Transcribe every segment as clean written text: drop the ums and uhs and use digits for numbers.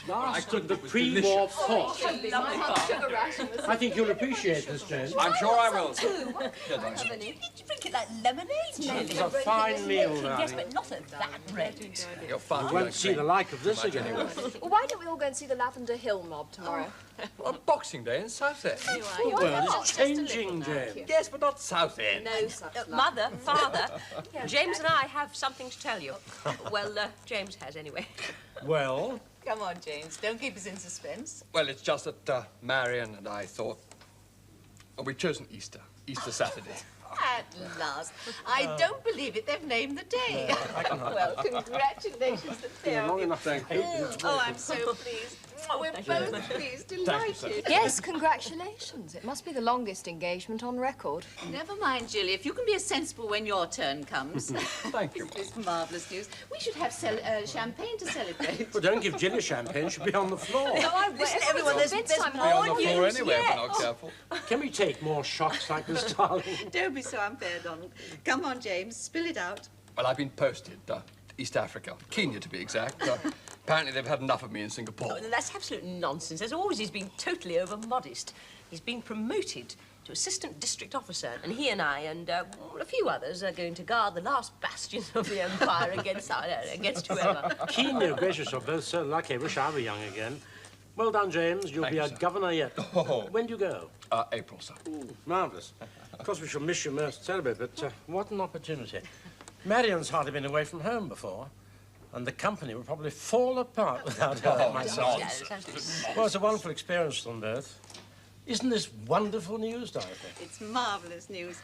Last of the pre-war pot. I think you'll appreciate this, James. I'm sure I will. Did you drink it like lemonade? It's a fine meal, darling. Yes, but not at that rate. You're far You won't see the like of this again. Well, why don't we all go and see the Lavender Hill mob tomorrow? On Boxing Day in Southend. Well, it's changing, James. Yes, but not Southend. No, Mother, Father, James and I have something to tell you. Well, James has anyway. Well? Come on, James. Don't keep us in suspense. Well, it's just that Marion and I thought... Oh, we've chosen Easter Saturday. At last. I don't believe it. They've named the day. Well, congratulations. Long enough to hate Oh, I'm so pleased. We're both pleased, delighted. Yes, congratulations. It must be the longest engagement on record. Never mind, Julie. If you can be as sensible when your turn comes. Thank you. It's marvellous news. We should have champagne to celebrate. Well, don't give Jilly champagne. She'll be on the floor. No, I listen, everyone, there's On more the floor news anyway, if yet. we're not careful. Can we take more shots like this, darling? Don't be so unfair, Donald. Come on, James. Spill it out. Well, I've been posted to East Africa, Kenya to be exact. Apparently they've had enough of me in Singapore. Oh, that's absolute nonsense. As always, he's been totally over-modest. He's been promoted to assistant district officer, and he and I and a few others are going to guard the last bastions of the empire against whoever. Kenya, gracious, you're both so lucky. I wish I were young again. Well done, James. You'll be a governor yet. Oh. When do you go? April, sir. Marvellous. Of course, we shall miss you most terribly, but what an opportunity. Marion's hardly been away from home before, and the company will probably fall apart without her and myself. Well, it's a wonderful experience for them both. Isn't this wonderful news, Dorothy? It's marvellous news.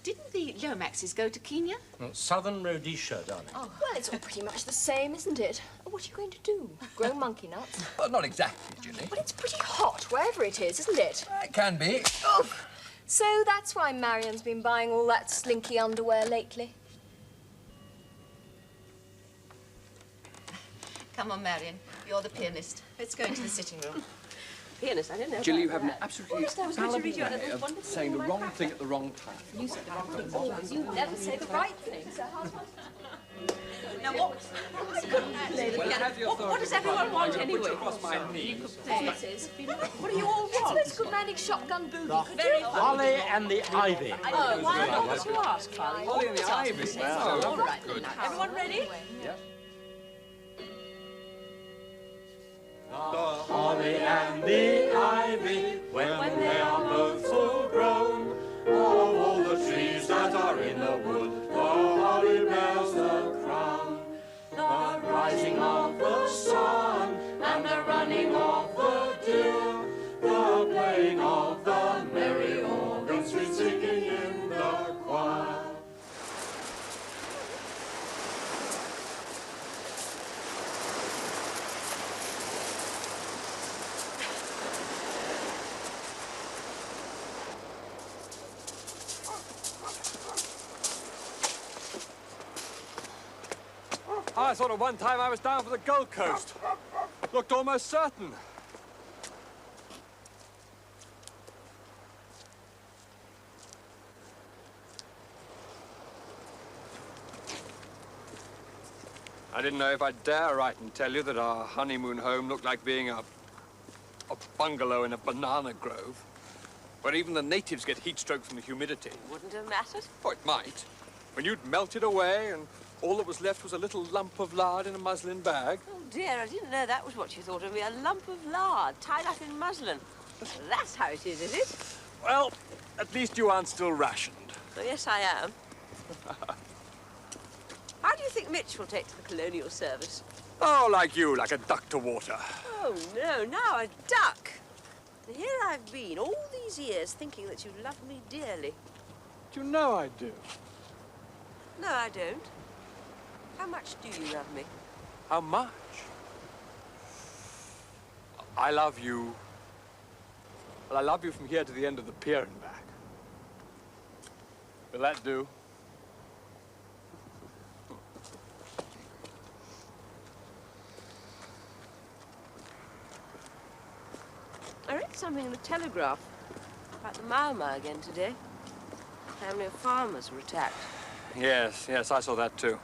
Didn't the Lomaxes go to Kenya? Well, Southern Rhodesia, darling. Oh, well, it's all pretty much the same, isn't it? What are you going to do? Grow monkey nuts? Well, not exactly, Julie. Well, it's pretty hot wherever it is, isn't it? It can be. Oh. So that's why Marion's been buying all that slinky underwear lately. Come on, Marion. You're the pianist. Let's go into the sitting room. Pianist, I don't know. Julie, you have an absolutely I was going to read you out way of saying the wrong thing at the wrong time. You said the wrong thing always. You never say the right thing. So now what does everyone want anyway? Across my knee. What do you all want? It's good manic shotgun booty. Very Holly and the ivy. Oh, why not to ask, Father? Holly and the ivy. All Well, right, good. everyone ready? Yes. The holly and the ivy, when they are both full grown, of all the trees that are in the wood, the holly bears the crown. The rising of the sun and the running of the deer, the playing of the merry organ, sweet singing in the choir. I thought at one time I was down for the Gold Coast. Looked almost certain. I didn't know if I'd dare write and tell you that our honeymoon home looked like being a bungalow in a banana grove, where even the natives get heat stroke from the humidity. Wouldn't have mattered. Oh, it might. When you'd melted away and all that was left was a little lump of lard in a muslin bag. Oh dear, I didn't know that was what you thought of me. A lump of lard tied up in muslin. That's how it is it? Well, at least you aren't still rationed. Oh, yes, I am. How do you think Mitch will take to the colonial service? Oh, like you, like a duck to water. Oh, no, now a duck. And here I've been all these years thinking that you loved me dearly. You know I do. No, I don't. How much do you love me? How much? I love you. Well, I love you from here to the end of the pier and back. Will that do? I read something in the Telegraph about the Mau again today. A family of farmers were attacked. Yes, I saw that too.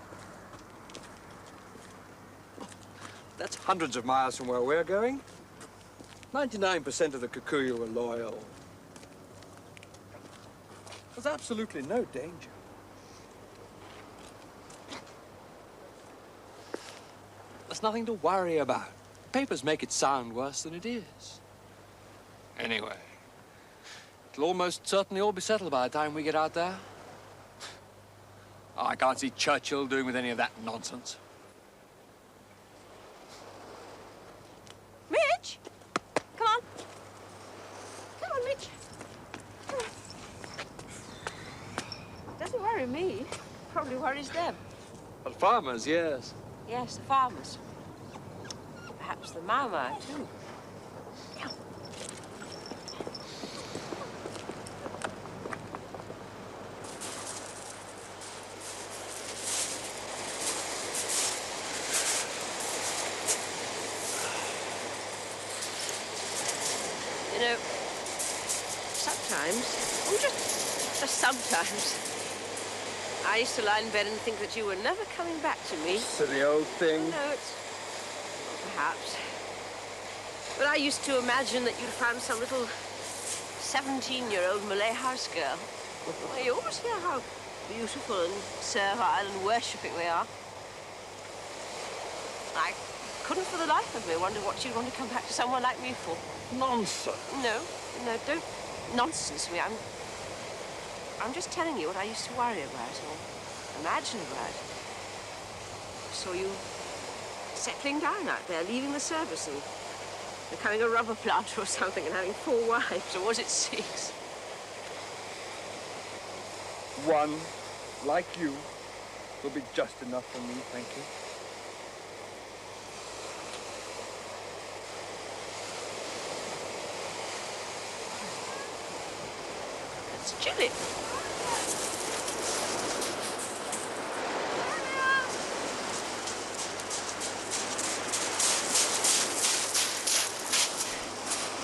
That's hundreds of miles from where we're going. 99% of the Kikuyu were loyal. There's absolutely no danger. There's nothing to worry about. Papers make it sound worse than it is. Anyway, it'll almost certainly all be settled by the time we get out there. Oh, I can't see Churchill doing with any of that nonsense. Mitch! Come on. Come on, Mitch. Come on. Doesn't worry me. Probably worries them. Well, farmers, yes. Yes, the farmers. Perhaps the Mau, too. Come. You know, sometimes, oh, just sometimes, I used to lie in bed and think that you were never coming back to me. Silly old thing. No, it's... perhaps. But I used to imagine that you'd found some little 17-year-old Malay house girl. Well, you always hear how beautiful and servile and worshipping they are. I couldn't for the life of me wonder what you'd want to come back to someone like me for. Nonsense. No, don't nonsense me. I'm just telling you what I used to worry about or imagine about. I saw you settling down out there, leaving the service and becoming a rubber planter or something and having 4 wives, or was it 6? One, like you, will be just enough for me, thank you. It's chilly.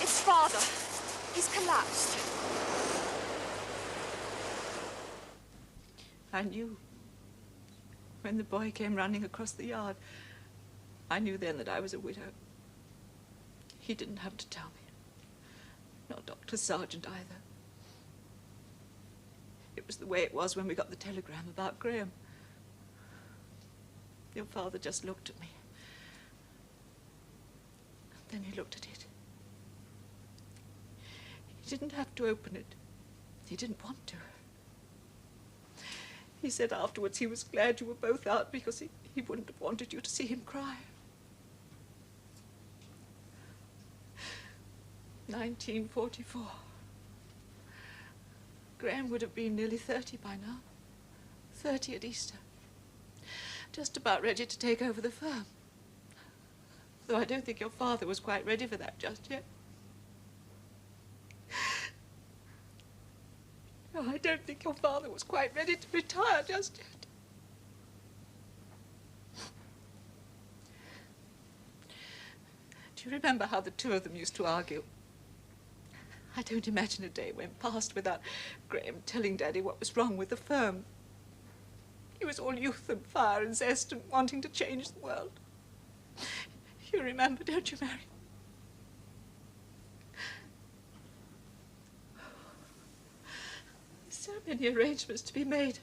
It's father. He's collapsed. I knew. When the boy came running across the yard, I knew then that I was a widow. He didn't have to tell me. Not Dr. Sargent either. It was the way it was when we got the telegram about Graham. Your father just looked at me. Then he looked at it. He didn't have to open it. He didn't want to. He said afterwards he was glad you were both out because he wouldn't have wanted you to see him cry. 1944. Graham would have been nearly 30 by now. 30 at Easter. Just about ready to take over the firm. Though I don't think your father was quite ready for that just yet. No, I don't think your father was quite ready to retire just yet. Do you remember how the two of them used to argue? I don't imagine a day went past without Graham telling Daddy what was wrong with the firm. He was all youth and fire and zest and wanting to change the world. You remember, don't you, Mary? So many arrangements to be made.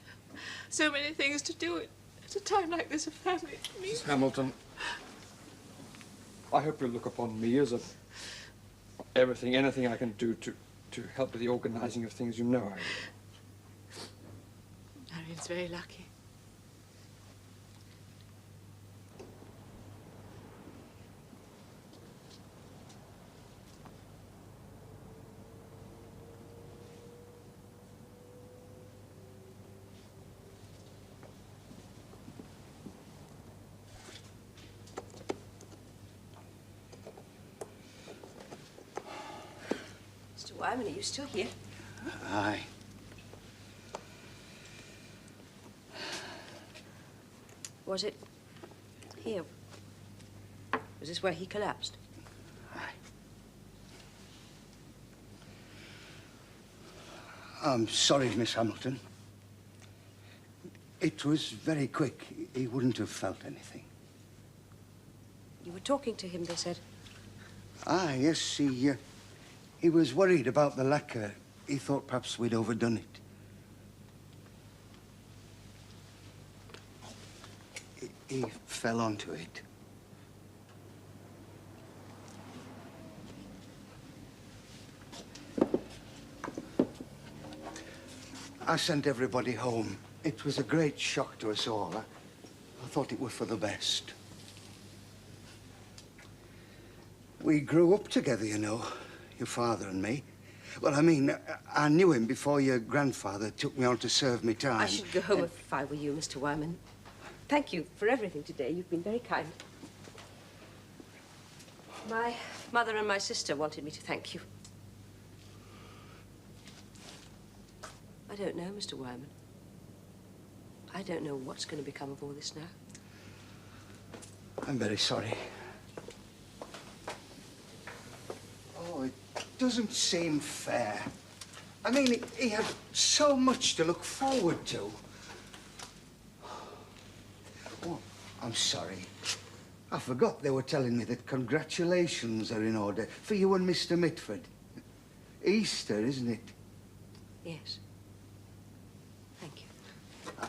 So many things to do at a time like this, a family. Miss Hamilton, I hope you'll look upon me as anything I can do to help with the organising of things. You know I will. Marion's very lucky. Wyman, are you still here? Aye. Was it here? Was this where he collapsed? Aye. I'm sorry, Miss Hamilton. It was very quick. He wouldn't have felt anything. You were talking to him, they said. Ah, yes, he was worried about the lacquer. He thought perhaps we'd overdone it. He fell onto it. I sent everybody home. It was a great shock to us all. I thought it was for the best. We grew up together, you know, your father and me. Well, I mean, I knew him before your grandfather took me on to serve me time. I should go home if I were you, Mr. Wyman. Thank you for everything today. You've been very kind. My mother and my sister wanted me to thank you. I don't know, Mr. Wyman. I don't know what's going to become of all this now. I'm very sorry. Oh, it doesn't seem fair. I mean, he had so much to look forward to. Oh, I'm sorry. I forgot they were telling me that congratulations are in order for you and Mr. Mitford. Easter, isn't it? Yes. Thank you. Aye.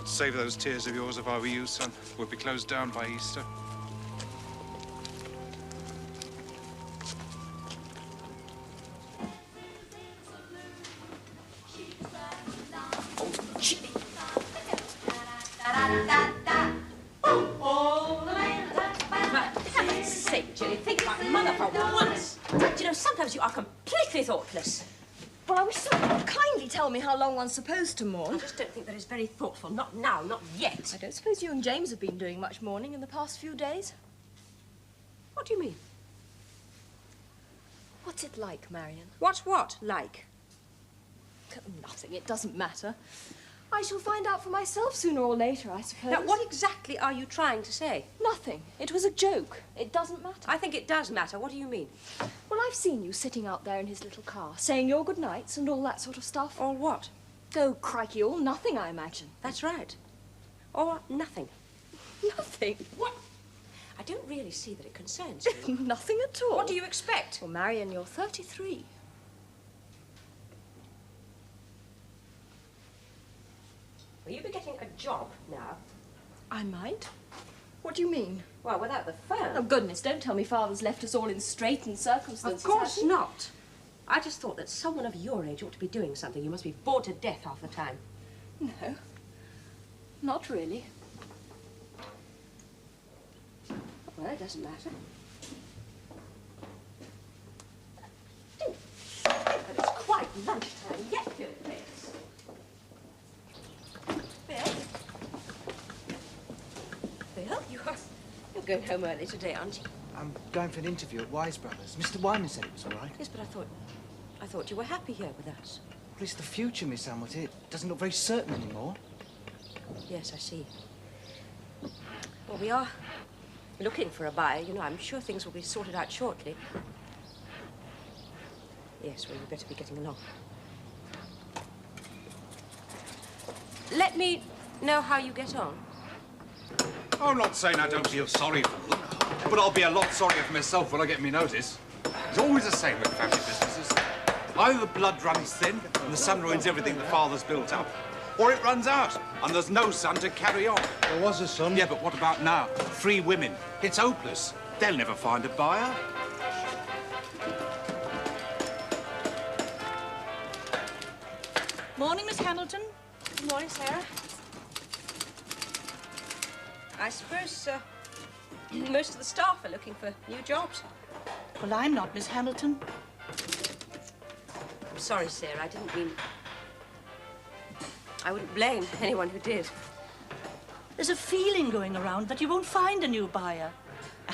Save those tears of yours if I were you, son. We'll be closed down by Easter. For heaven's sake, Julie, think about Mother for once. Do you know, sometimes you are completely thoughtless. Well, I wish someone would kindly tell me how long one's supposed to I mourn. just don't think that is very thoughtful. Not now, not yet. I don't suppose you and James have been doing much mourning in the past few days. What do you mean? What's it like, Marion? What's what like? Nothing. It doesn't matter. I shall find out for myself sooner or later, I suppose. Now, what exactly are you trying to say? Nothing. It was a joke. It doesn't matter. I think it does matter. What do you mean? Well, I've seen you sitting out there in his little car, saying your good nights and all that sort of stuff. Or what? Oh, crikey, all nothing, I imagine. That's right. Or nothing. Nothing. What? I don't really see that it concerns you. Nothing at all. What do you expect? Well, Marion, you're 33. Will you be getting a job now? I might. What do you mean? Well, without the firm. Oh, goodness, don't tell me Father's left us all in straitened circumstances. Of course has he? not. I just thought that someone of your age ought to be doing something. You must be bored to death half the time. No. Not really. Well, it doesn't matter. But it's quite lunchtime yet, Phil. Bill, you're going home early today, aren't you? I'm going for an interview at Wise Brothers. Mr. Wyman said it was all right. Yes, but I thought you were happy here with us. Well, it's the future, Miss Hamilton. It doesn't look very certain anymore. Yes, I see. Well, we are looking for a buyer. You know, I'm sure things will be sorted out shortly. Yes, well, you better be getting along. Let me know how you get on. I'm not saying I don't feel sorry for them, but I'll be a lot sorrier for myself when I get me notice. It's always the same with family businesses. Either the blood runs thin and the son ruins everything the father's built up, or it runs out and there's no son to carry on. There was a son. Yeah, but what about now? 3 women. It's hopeless. They'll never find a buyer. Morning, Miss Hamilton. Good morning, Sarah. I suppose most of the staff are looking for new jobs. Well, I'm not, Miss Hamilton. I'm sorry, Sarah. I didn't mean... I wouldn't blame anyone who did. There's a feeling going around that you won't find a new buyer.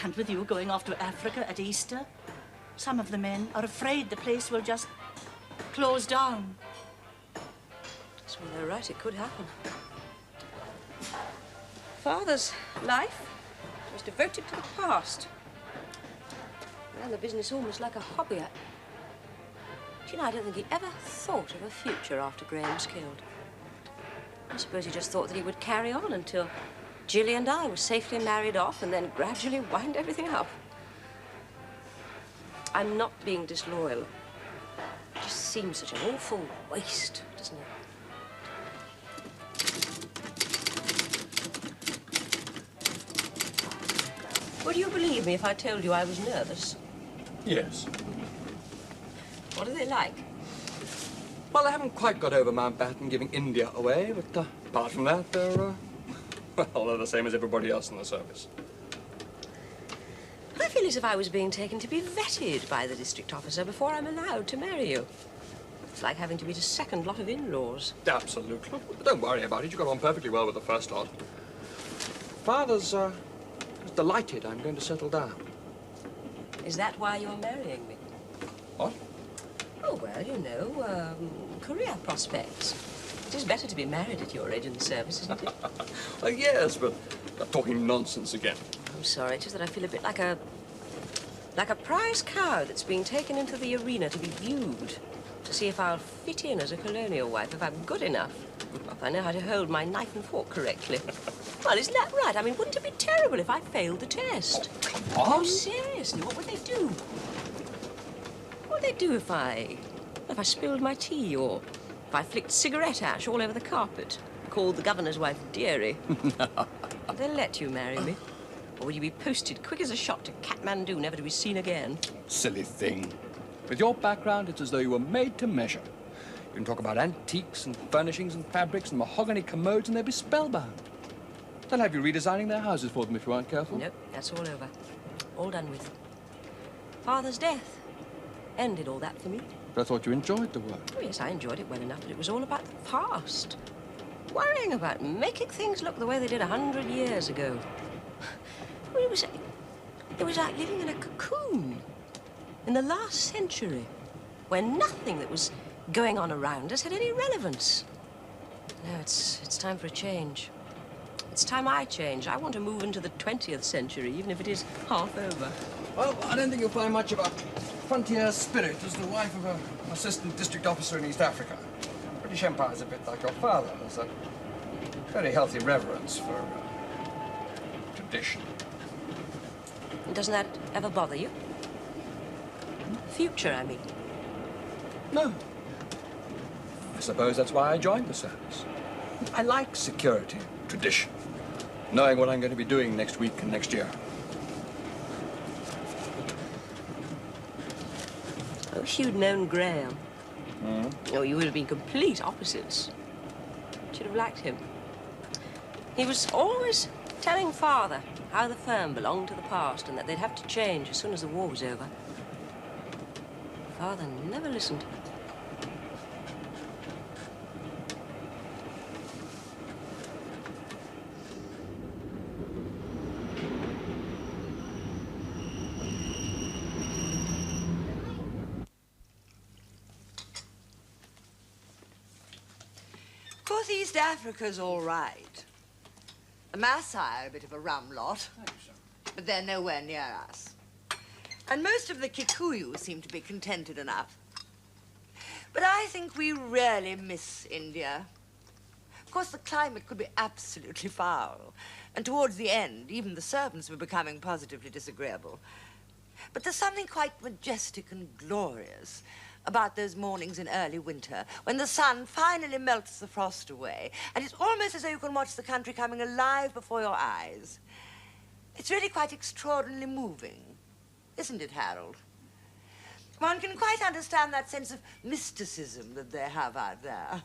And with you going off to Africa at Easter, some of the men are afraid the place will just close down. So they're right, it could happen. Father's life was devoted to the past. Ran the business almost like a hobby. Do you know, I don't think he ever thought of a future after Graham was killed. I suppose he just thought that he would carry on until Julie and I were safely married off and then gradually wind everything up. I'm not being disloyal. It just seems such an awful waste, doesn't it? Would you believe me if I told you I was nervous? Yes. What are they like? Well, I haven't quite got over Mountbatten giving India away, but apart from that, they're, well, they're the same as everybody else in the service. I feel as if I was being taken to be vetted by the district officer before I'm allowed to marry you. It's like having to meet a second lot of in-laws. Absolutely. But don't worry about it. You got on perfectly well with the first lot. Father's delighted I'm going to settle down. Is that why you're marrying me? What? Oh, well, you know, career prospects. It is better to be married at your age in the service, isn't it? Well, yes, but I'm talking nonsense again. I'm sorry, it's just that I feel a bit like a prize cow that's being taken into the arena to be viewed, to see if I'll fit in as a colonial wife, if I'm good enough, if I know how to hold my knife and fork correctly. Well, isn't that right? I mean, wouldn't it be terrible if I failed the test? Oh, come on. Oh, seriously, what would they do? What would they do if I spilled my tea, or if I flicked cigarette ash all over the carpet, called the governor's wife Dearie? Would they let you marry me? Or would you be posted quick as a shot to Kathmandu, never to be seen again? Silly thing. With your background, it's as though you were made to measure. You can talk about antiques and furnishings and fabrics and mahogany commodes, and they'd be spellbound. They'll have you redesigning their houses for them if you aren't careful. Nope, that's all over. All done with. Father's death ended all that for me. But I thought you enjoyed the work. Oh, yes, I enjoyed it well enough, but it was all about the past. Worrying about making things look the way they did 100 years ago. Well, it was like living in a cocoon in the last century, where nothing that was going on around us had any relevance. No, it's time for a change. It's time I change. I want to move into the 20th century, even if it is half over. Well, I don't think you'll find much of a frontier spirit as the wife of an assistant district officer in East Africa. British Empire's a bit like your father. There's a very healthy reverence for tradition. And doesn't that ever bother you? Future, I mean. No. I suppose that's why I joined the service. I like security, tradition, knowing what I'm going to be doing next week and next year. I wish you'd known Graham. Oh, you would have been complete opposites. Should have liked him. He was always telling Father how the firm belonged to the past and that they'd have to change as soon as the war was over. Father never listened. Northeast Africa's all right. The Maasai are a bit of a rum lot, but they're nowhere near us. And most of the Kikuyu seem to be contented enough. But I think we really miss India. Of course, the climate could be absolutely foul. And towards the end, even the servants were becoming positively disagreeable. But there's something quite majestic and glorious about those mornings in early winter when the sun finally melts the frost away, and it's almost as though you can watch the country coming alive before your eyes. It's really quite extraordinarily moving, isn't it, Harold? One can quite understand that sense of mysticism that they have out there.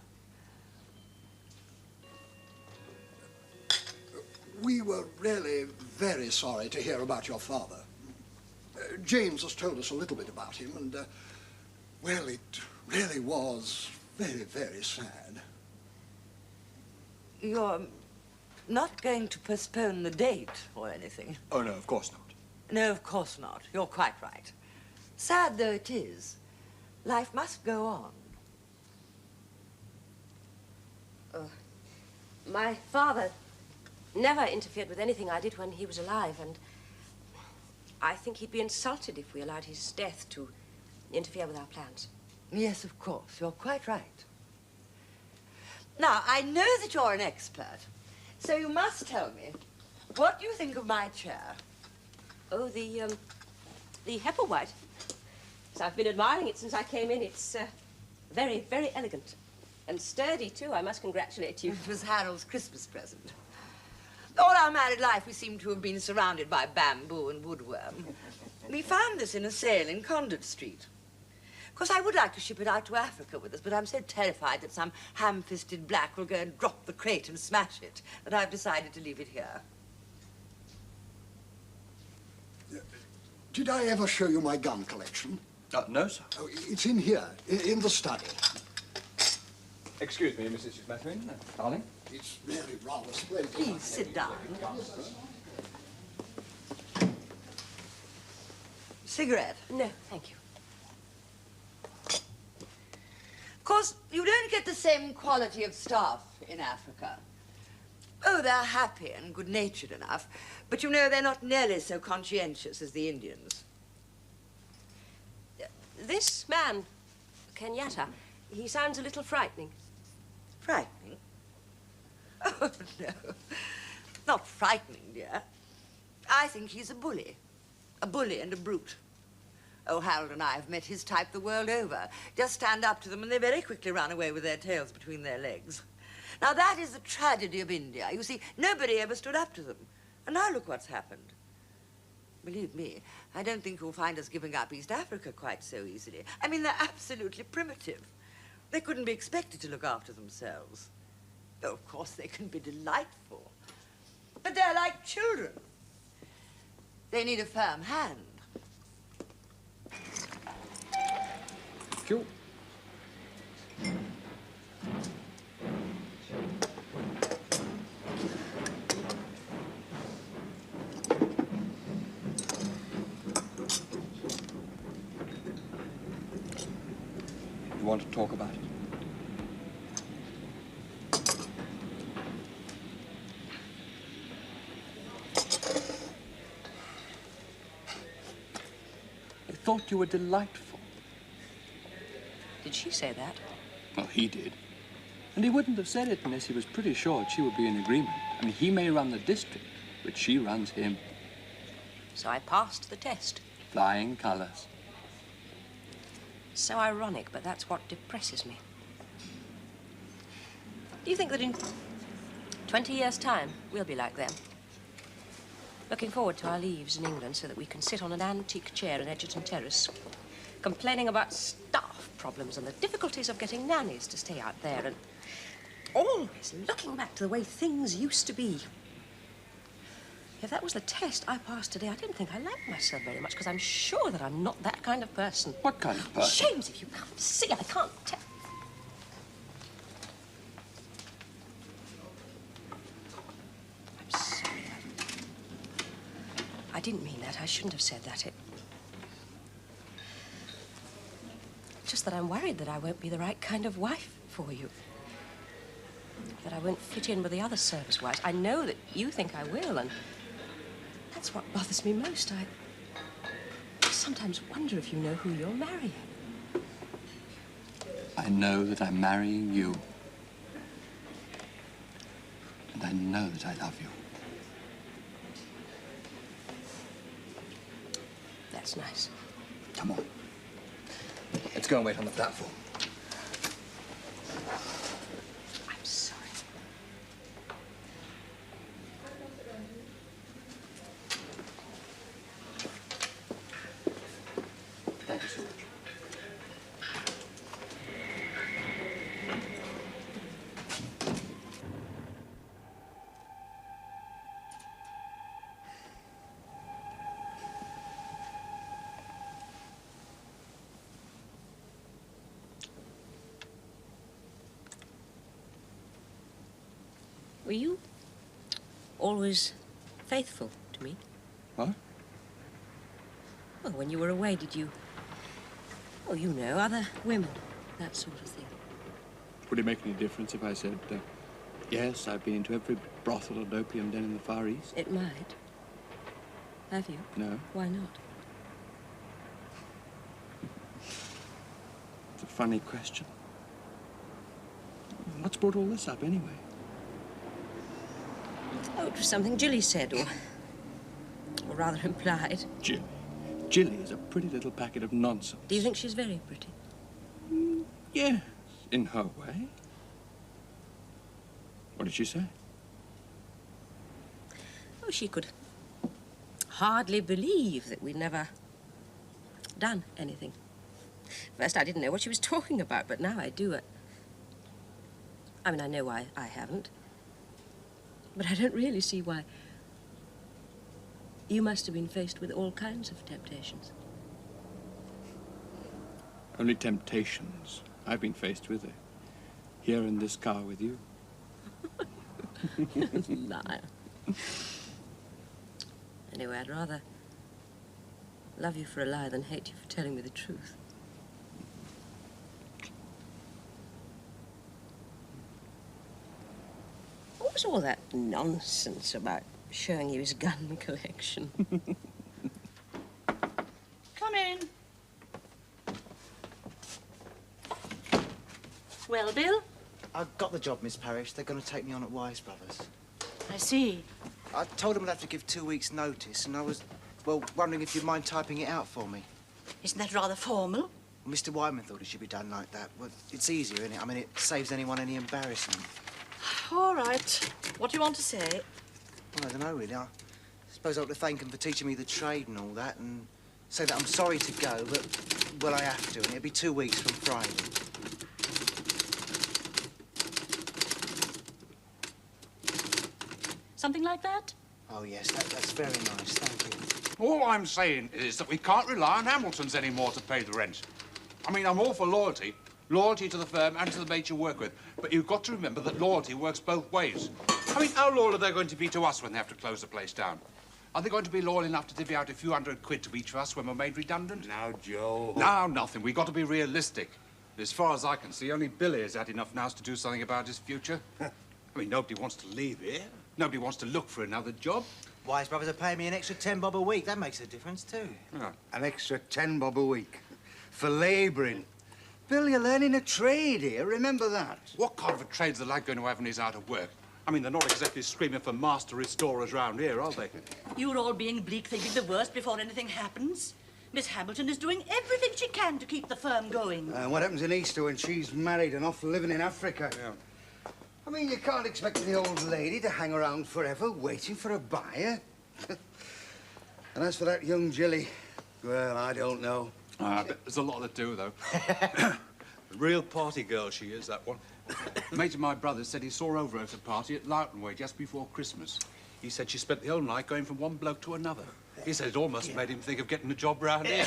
We were really very sorry to hear about your father. James has told us a little bit about him, and, well, it really was very, very sad. You're not going to postpone the date or anything? Oh, no, of course not. No, of course not. You're quite right. Sad though it is, life must go on. My father never interfered with anything I did when he was alive, and I think he'd be insulted if we allowed his death to interfere with our plans. Yes, of course. You're quite right. Now, I know that you're an expert, so you must tell me, what do you think of my chair? Oh, the Hepplewhite. So I've been admiring it since I came in. It's very, very elegant. And sturdy, too. I must congratulate you. It was Harold's Christmas present. All our married life, we seem to have been surrounded by bamboo and woodworm. We found this in a sale in Conduit Street. Of course, I would like to ship it out to Africa with us, but I'm so terrified that some ham-fisted black will go and drop the crate and smash it that I've decided to leave it here. Did I ever show you my gun collection? No, sir. Oh, it's in here, in the study. Excuse me, Mrs. Methuen, darling. It's really rather splendid. Please sit down. Cigarette? No, thank you. Of course, you don't get the same quality of staff in Africa. Oh, they're happy and good-natured enough, but you know, they're not nearly so conscientious as the Indians. This man, Kenyatta, he sounds a little frightening. Frightening? Oh, no. Not frightening, dear. I think he's a bully. A bully and a brute. Oh, Harold and I have met his type the world over. Just stand up to them and they very quickly run away with their tails between their legs. Now, that is the tragedy of India. You see, nobody ever stood up to them. And now look what's happened. Believe me, I don't think you'll find us giving up East Africa quite so easily. I mean, they're absolutely primitive. They couldn't be expected to look after themselves. Though, of course, they can be delightful. But they're like children. They need a firm hand. Thank you. You want to talk about it? I thought you were delightful. Did she say that? Well, he did. And he wouldn't have said it unless he was pretty sure she would be in agreement. I mean, he may run the district, but she runs him. So I passed the test. Flying colours. So ironic, but that's what depresses me. Do you think that in 20 years' time, we'll be like them? Looking forward to our leaves in England so that we can sit on an antique chair in Edgerton Terrace, complaining about staff problems and the difficulties of getting nannies to stay out there, and always looking back to the way things used to be. If that was the test I passed today, I don't think I like myself very much, because I'm sure that I'm not that kind of person. What kind of person? James, if you can't see, I can't tell. I'm sorry. I didn't mean that. I shouldn't have said that. Just that I'm worried that I won't be the right kind of wife for you. that I won't fit in with the other service wives. I know that you think I will, and that's what bothers me most. I sometimes wonder if you know who you're marrying. I know that I'm marrying you. And I know that I love you. That's nice. Come on. Let's go and wait on the platform. I'm sorry. Thank you so much. Were you always faithful to me? What? Well, when you were away, did you... Oh, you know, other women, that sort of thing. Would it make any difference if I said, yes, I've been into every brothel and opium den in the Far East? It might. Have you? No. Why not? It's a funny question. What's brought all this up, anyway? Oh, it was something Jubilee said, or rather implied. Jubilee. Jubilee is a pretty little packet of nonsense. Do you think she's very pretty? Yes, in her way. What did she say? Oh, she could hardly believe that we'd never done anything. First, I didn't know what she was talking about, but now I do. I mean, I know why I haven't. But I don't really see why. You must have been faced with all kinds of temptations. Only temptations I've been faced with here in this car with you. Liar. Anyway, I'd rather love you for a lie than hate you for telling me the truth. What was all that nonsense about showing you his gun collection? Come in. Well, Bill? I got the job, Miss Parrish. They're going to take me on at Wise Brothers. I see. I told them I'd have to give 2 weeks' notice, and I was, well, wondering if you'd mind typing it out for me. Isn't that rather formal? Well, Mr. Wyman thought it should be done like that. Well, it's easier, isn't it? I mean, it saves anyone any embarrassment. All right. What do you want to say? Well, I don't know, really. I suppose I ought to thank them for teaching me the trade and all that, and say that I'm sorry to go, but, well, I have to, and it'll be 2 weeks from Friday. Something like that? Oh, yes, that's very nice, thank you. All I'm saying is that we can't rely on Hamiltons anymore to pay the rent. I mean, I'm all for loyalty. Loyalty to the firm and to the mates you work with. But you've got to remember that loyalty works both ways. I mean, how loyal are they going to be to us when they have to close the place down? Are they going to be loyal enough to divvy out a few £100 to each of us when we're made redundant? Now, Joe. No, nothing. We've got to be realistic. As far as I can see, only Billy has had enough nous to do something about his future. I mean, nobody wants to leave here. Nobody wants to look for another job. Wise Brothers are paying me an extra 10 bob a week. That makes a difference, too. Yeah. An extra 10 bob a week for labouring. Bill, you're learning a trade here, remember that. What kind of a trade's the lad going to have when he's out of work? I mean, they're not exactly screaming for master restorers round here, are they? You're all being bleak, thinking the worst before anything happens. Miss Hamilton is doing everything she can to keep the firm going. What happens in Easter when she's married and off living in Africa? Yeah. I mean, you can't expect the old lady to hang around forever waiting for a buyer. And as for that young Jilly, well, I don't know. There's a lot to do, though. Real party girl she is, that one. A mate of my brother's said he saw her over at a party at Loughton Way just before Christmas. He said she spent the whole night going from one bloke to another. He said it almost made him think of getting a job round here.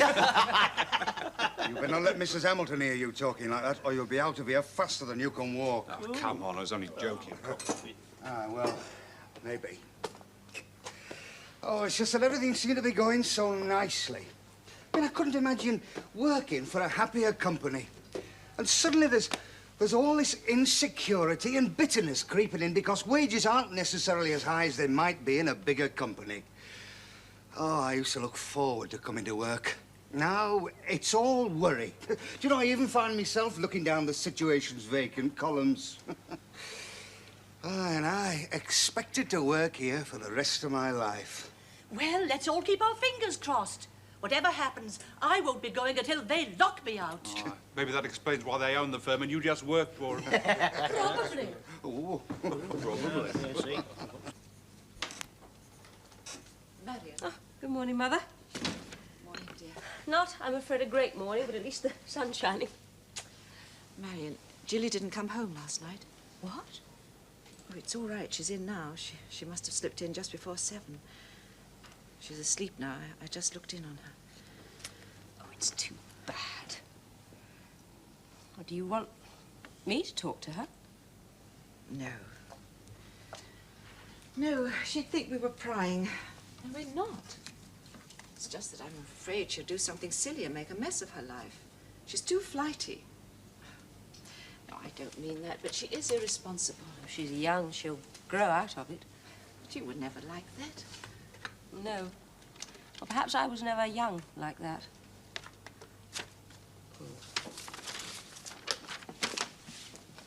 You better not let Mrs. Hamilton hear you talking like that, or you'll be out of here faster than you can walk. Oh, come on, I was only joking. Well, maybe. Oh, it's just that everything seemed to be going so nicely. I mean, I couldn't imagine working for a happier company. And suddenly there's There's all this insecurity and bitterness creeping in because wages aren't necessarily as high as they might be in a bigger company. Oh, I used to look forward to coming to work. Now, it's all worry. Do you know, I even find myself looking down the situations vacant columns. And I expected to work here for the rest of my life. Well, let's all keep our fingers crossed. Whatever happens, I won't be going until they lock me out. Oh, maybe that explains why they own the firm and you just work for them. Probably. Oh, probably. Marion. Oh, good morning, Mother. Morning, dear. Not, I'm afraid, a great morning, but at least the sun's shining. Marion, Jilly didn't come home last night. What? Oh, it's all right. She's in now. She must have slipped in just before 7. She's asleep now. I just looked in on her. Oh, it's too bad. Oh, do you want me to talk to her? No. No, she'd think we were prying. No, we're not. It's just that I'm afraid she'll do something silly and make a mess of her life. She's too flighty. No, I don't mean that, but she is irresponsible. If she's young, she'll grow out of it. But you would never like that. No. Well, perhaps I was never young like that.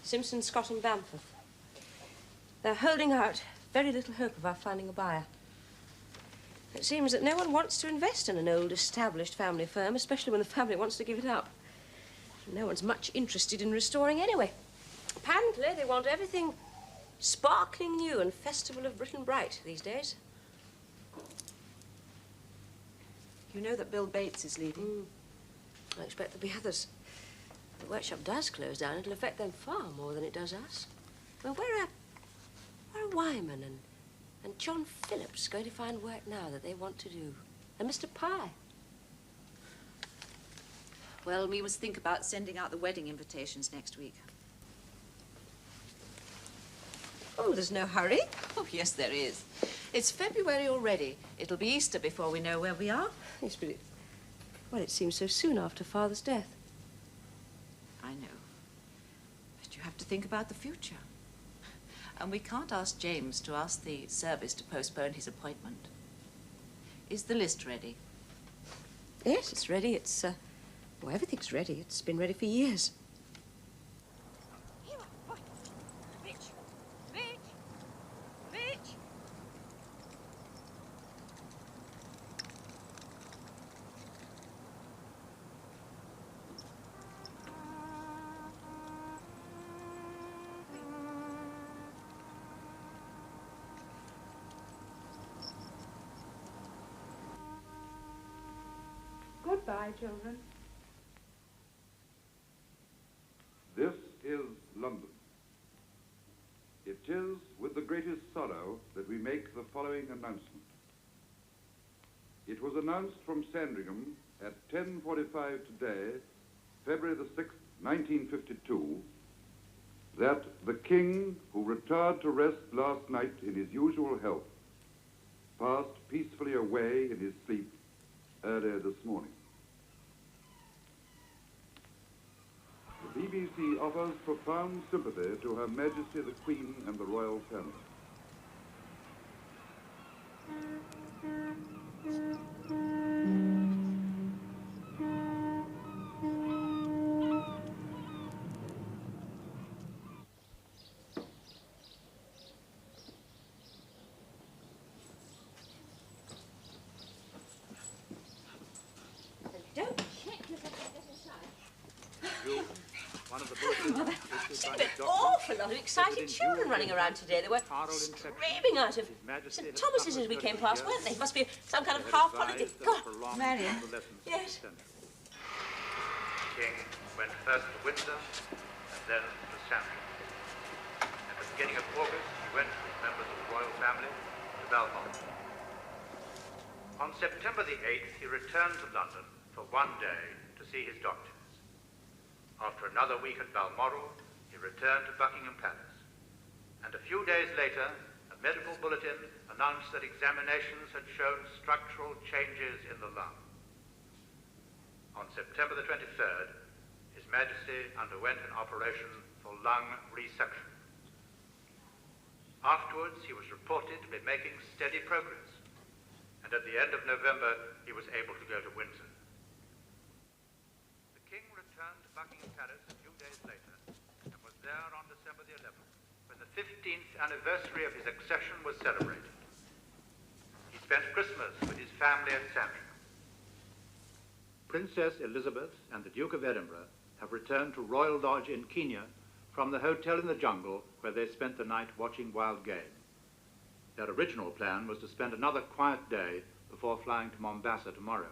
Simpson, Scott and Bamford. They're holding out very little hope of our finding a buyer. It seems that no one wants to invest in an old, established family firm, especially when the family wants to give it up. No one's much interested in restoring anyway. Apparently, they want everything sparkling new and Festival of Britain bright these days. You know that Bill Bates is leaving? I expect there'll be others. If the workshop does close down, it'll affect them far more than it does us. Well, where are Wyman and John Phillips going to find work now that they want to do? And Mr. Pye? Well, we must think about sending out the wedding invitations next week. Oh, there's no hurry. Oh, yes, there is. It's February already. It'll be Easter before we know where we are. Yes, but it seems so soon after Father's death. I know. But you have to think about the future. And we can't ask James to ask the service to postpone his appointment. Is the list ready? Yes, it's ready. Well, everything's ready. It's been ready for years. Goodbye, children. This is London. It is with the greatest sorrow that we make the following announcement. It was announced from Sandringham at 10:45 today, February the 6th, 1952, that the King, who retired to rest last night in his usual health, passed peacefully away in his sleep earlier this morning. The BBC offers profound sympathy to Her Majesty the Queen and the royal family. Mother, there's been an awful lot of excited children running around today. They were screaming out of St. Thomas's as we came past, weren't they? Must be some kind of half-holiday. Go on. Marion. Yes? The King went first to Windsor and then to Sandringham. At the beginning of August, he went with members of the royal family to Balmoral. On September the 8th, he returned to London for one day to see his doctors. After another week at Balmoral, he returned to Buckingham Palace. And a few days later, a medical bulletin announced that examinations had shown structural changes in the lung. On September the 23rd, His Majesty underwent an operation for lung resection. Afterwards, he was reported to be making steady progress, and at the end of November, he was able to go to Windsor. The King returned to Buckingham Palace a few days later, and was there on December the 11th, when the 15th anniversary of his accession was celebrated. He spent Christmas with his family at Sandringham. Princess Elizabeth and the Duke of Edinburgh have returned to Royal Lodge in Kenya from the hotel in the jungle where they spent the night watching wild game. Their original plan was to spend another quiet day before flying to Mombasa tomorrow.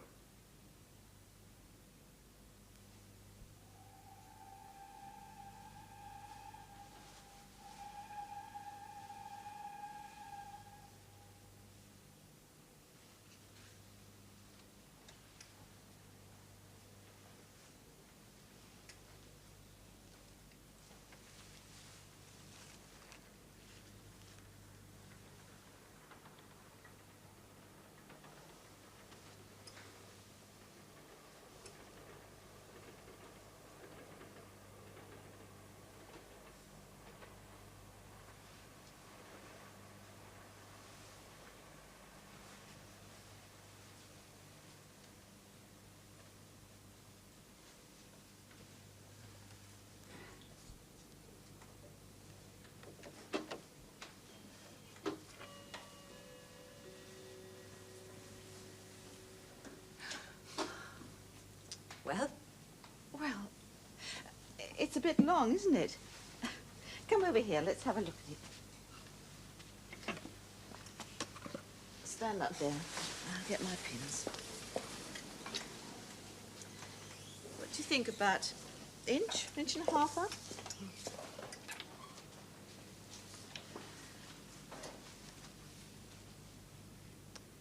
Well, it's a bit long, isn't it? Come over here, let's have a look at it. Stand up there. I'll get my pins. What do you think about inch and a half up?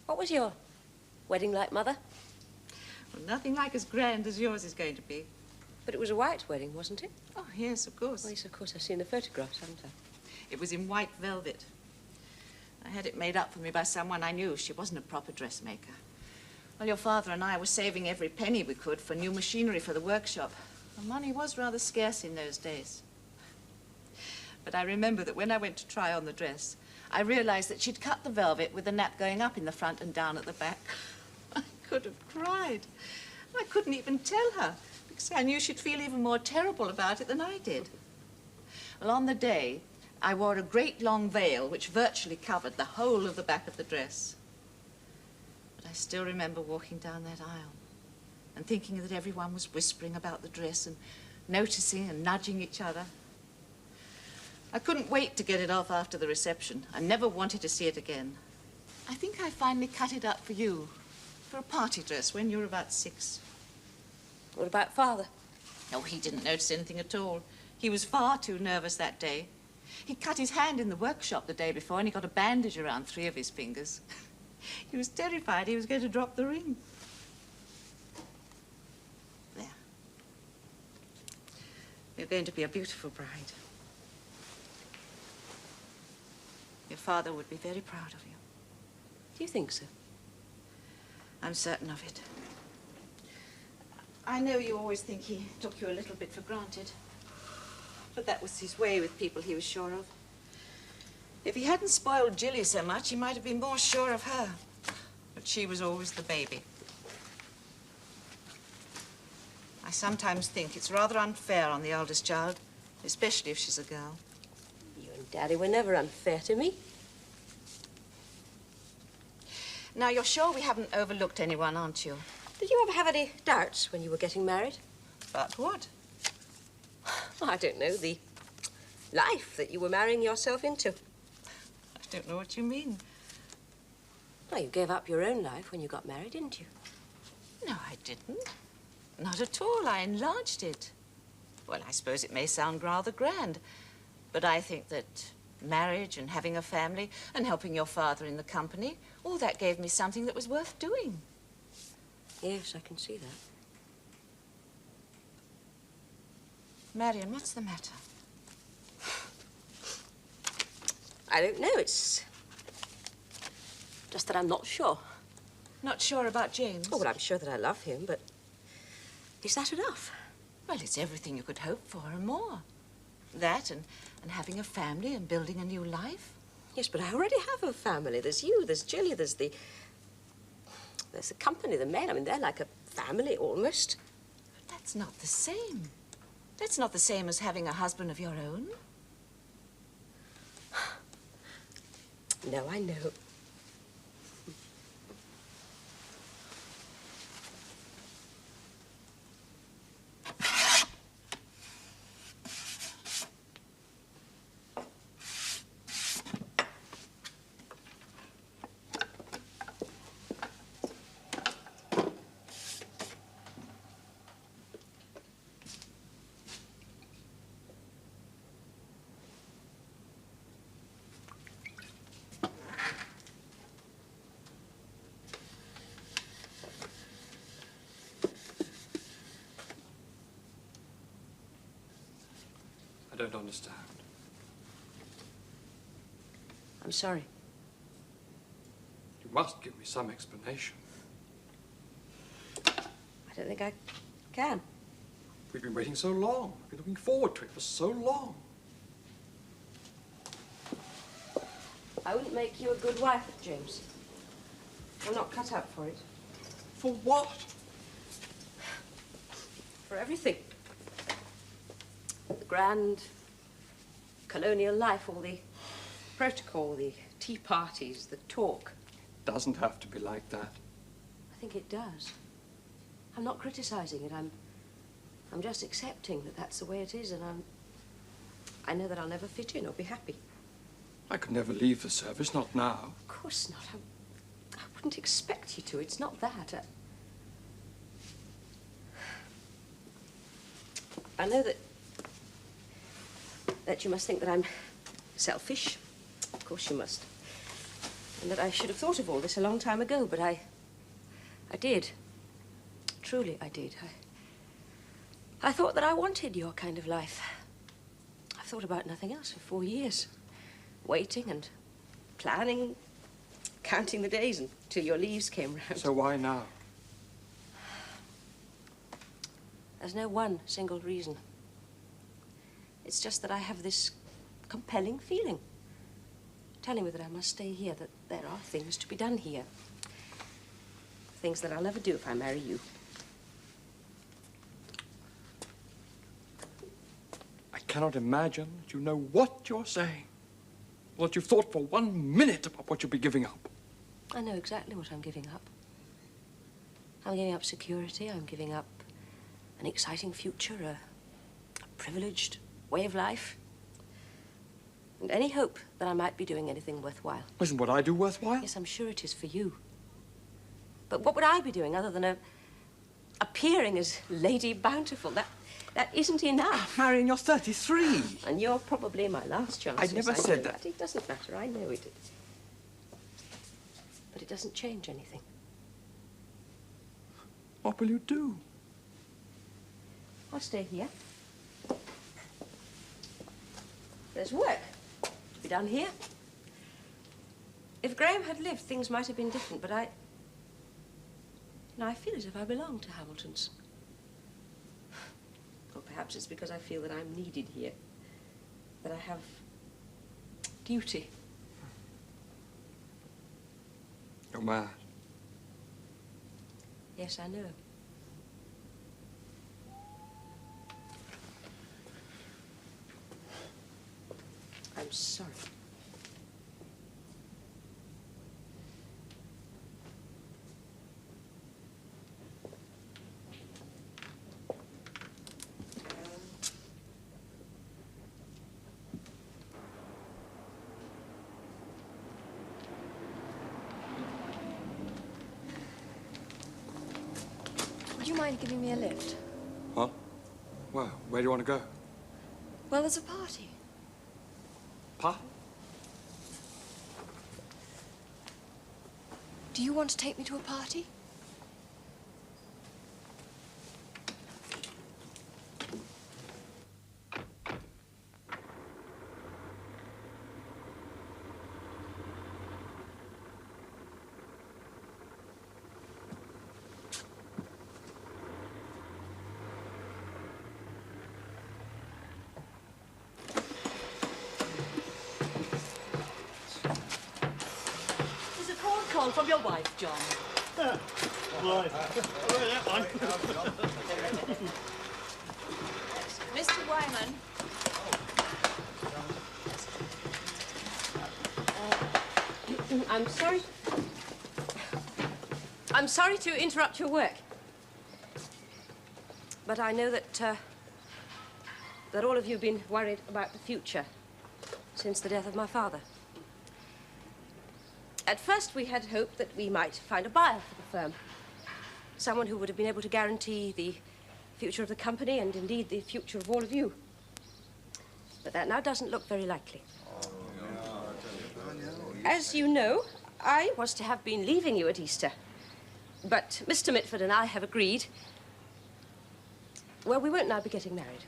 What was your wedding like, Mother? Well, nothing like as grand as yours is going to be. But it was a white wedding, wasn't it? Oh, yes, of course. Oh, yes, of course. I've seen the photographs, haven't I? It was in white velvet. I had it made up for me by someone I knew. She wasn't a proper dressmaker. Well, your father and I were saving every penny we could for new machinery for the workshop. The money was rather scarce in those days. But I remember that when I went to try on the dress, I realized that she'd cut the velvet with the nap going up in the front and down at the back. I could have cried. I couldn't even tell her, because I knew she'd feel even more terrible about it than I did. Well, on the day, I wore a great long veil which virtually covered the whole of the back of the dress. But I still remember walking down that aisle and thinking that everyone was whispering about the dress and noticing and nudging each other. I couldn't wait to get it off after the reception. I never wanted to see it again. I think I finally cut it up for you, for a party dress when you were about 6. What about Father? Oh, he didn't notice anything at all. He was far too nervous that day. He cut his hand in the workshop the day before and he got a bandage around 3 of his fingers. He was terrified he was going to drop the ring. There. You're going to be a beautiful bride. Your father would be very proud of you. Do you think so? I'm certain of it. I know you always think he took you a little bit for granted, but that was his way with people he was sure of. If he hadn't spoiled Jilly so much, he might have been more sure of her. But she was always the baby. I sometimes think it's rather unfair on the eldest child, especially if she's a girl. You and Daddy were never unfair to me. Now, you're sure we haven't overlooked anyone, aren't you? Did you ever have any doubts when you were getting married? About what? I don't know, the life that you were marrying yourself into. I don't know what you mean. Well, you gave up your own life when you got married, didn't you? No, I didn't. Not at all. I enlarged it. Well, I suppose it may sound rather grand, but I think that marriage and having a family and helping your father in the company, all that gave me something that was worth doing. Yes, I can see that. Marion, what's the matter? I don't know. It's just that I'm not sure. Not sure about James? Oh, well, I'm sure that I love him, but is that enough? Well, it's everything you could hope for and more. That and having a family and building a new life. Yes, but I already have a family. There's you, there's Jilly, there's the company, the men. I mean, they're like a family almost. But that's not the same. That's not the same as having a husband of your own. No, I know. I don't understand. I'm sorry. You must give me some explanation. I don't think I can. We've been waiting so long. We've been looking forward to it for so long. I wouldn't make you a good wife, James. I'm not cut out for it. For what? For everything. The grand colonial life, all the protocol, the tea parties, the talk. Doesn't have to be like that. I think it does. I'm not criticizing it. I'm just accepting that that's the way it is, and I know that I'll never fit in or be happy. I could never leave the service, not now. Of course not. I wouldn't expect you to. It's not that. I know that you must think that I'm selfish. Of course you must. And that I should have thought of all this a long time ago, but I did. Truly, I did. I thought that I wanted your kind of life. I've thought about nothing else for 4 years. Waiting and planning, counting the days until your leaves came round. So why now? There's no one single reason. It's just that I have this compelling feeling telling me that I must stay here, that there are things to be done here. Things that I'll never do if I marry you. I cannot imagine that you know what you're saying. Or that you've thought for 1 minute about what you'll be giving up. I know exactly what I'm giving up. I'm giving up security. I'm giving up an exciting future, a privileged way of life. And any hope that I might be doing anything worthwhile. Isn't what I do worthwhile? Yes, I'm sure it is for you. But what would I be doing other than appearing as Lady Bountiful? That isn't enough. Marion, you're 33. And you're probably my last chance. I never said that. It doesn't matter. I know it. But it doesn't change anything. What will you do? I'll stay here. There's work to be done here. If Graham had lived, things might have been different, but I feel as if I belong to Hamilton's. Or perhaps it's because I feel that I'm needed here, that I have duty. You're mad. Yes, I know. I'm sorry. Would you mind giving me a lift? Huh? Well, where do you want to go? Well, there's a party. Party? Do you want to take me to a party? call from your wife, John. Mr. Wyman. I'm sorry to interrupt your work. But I know that all of you have been worried about the future since the death of my father. At first, we had hoped that we might find a buyer for the firm. Someone who would have been able to guarantee the future of the company and indeed the future of all of you. But that now doesn't look very likely. As you know, I was to have been leaving you at Easter. But Mr. Mitford and I have agreed, well, we won't now be getting married.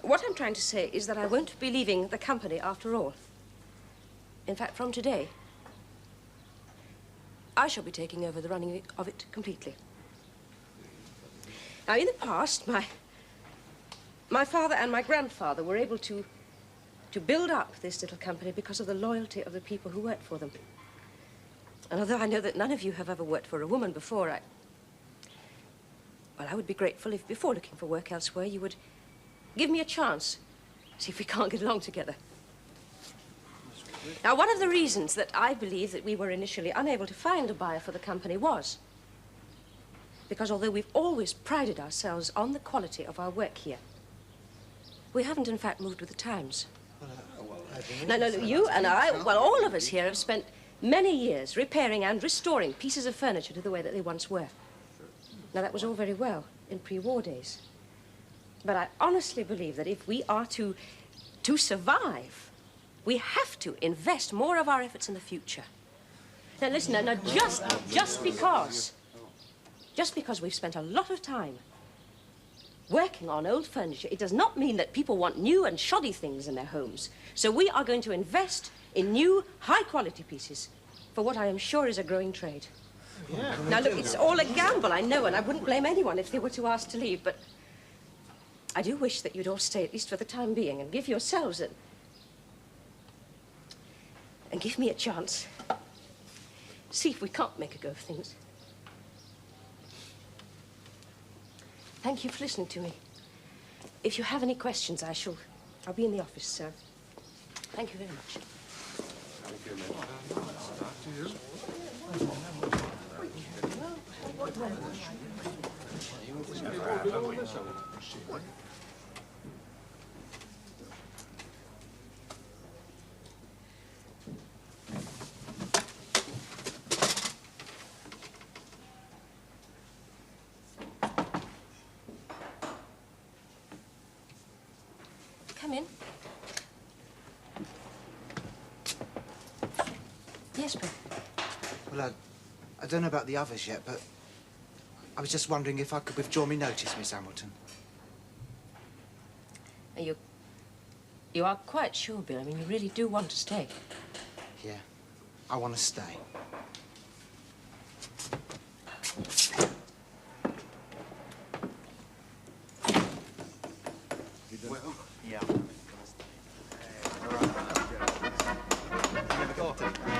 What I'm trying to say is that I won't be leaving the company after all. In fact, from today, I shall be taking over the running of it completely. Now, in the past, my father and my grandfather were able to build up this little company because of the loyalty of the people who worked for them. And although I know that none of you have ever worked for a woman before, I would be grateful if, before looking for work elsewhere, you would give me a chance, see if we can't get along together. Now, one of the reasons that I believe that we were initially unable to find a buyer for the company was because although we've always prided ourselves on the quality of our work here, we haven't, in fact, moved with the times. No, you and I, well, all of us here have spent many years repairing and restoring pieces of furniture to the way that they once were. Now, that was all very well in pre-war days. But I honestly believe that if we are to survive, we have to invest more of our efforts in the future. Now, listen, now, just because we've spent a lot of time working on old furniture, it does not mean that people want new and shoddy things in their homes. So we are going to invest in new, high-quality pieces for what I am sure is a growing trade. Yeah. Now, look, it's all a gamble, I know, and I wouldn't blame anyone if they were to ask to leave, but I do wish that you'd all stay, at least for the time being, and give yourselves and give me a chance. See if we can't make a go of things. Thank you for listening to me. If you have any questions, I'll be in the office, so thank you very much. Come in. Yes, Bill. Well, I don't know about the others yet, but I was just wondering if I could withdraw my notice, Miss Hamilton. You are quite sure, Bill? I mean, you really do want to stay? Yeah, I want to stay. Well, yeah. All right.